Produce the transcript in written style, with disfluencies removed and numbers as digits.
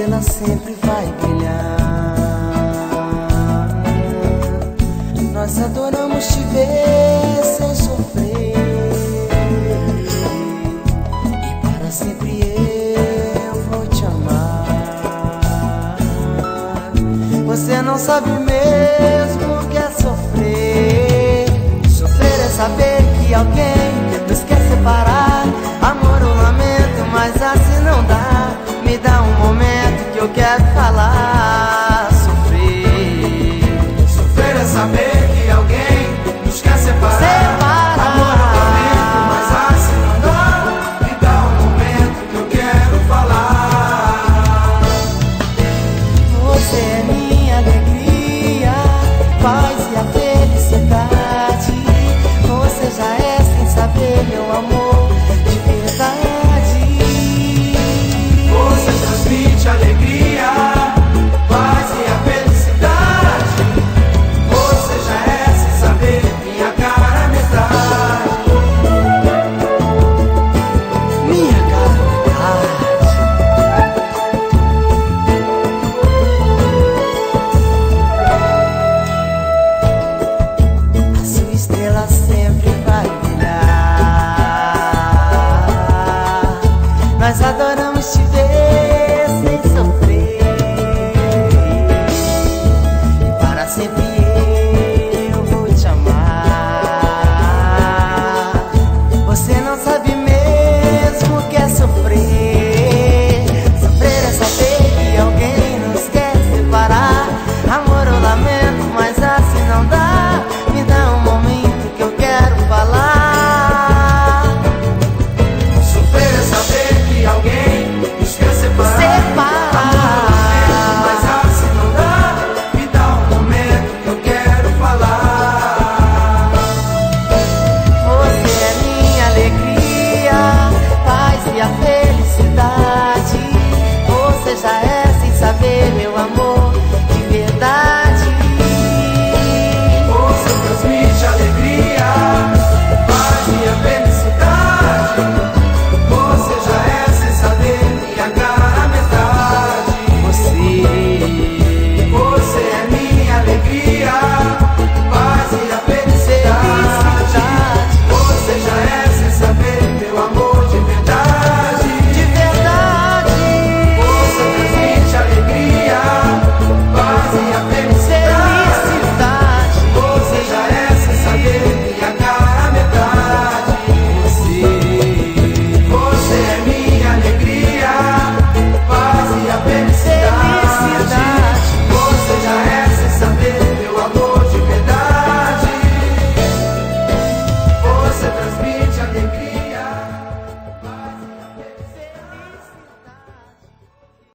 estrela sempre vai brilhar. Nós adoramos te ver sem sofrer, e para sempre eu vou te amar. Você não sabe mesmo o que é sofrer. Sofrer é saber que alguém nos quer separar. Amor, eu lamento, mas assim não dá. Me dá um momento que eu quero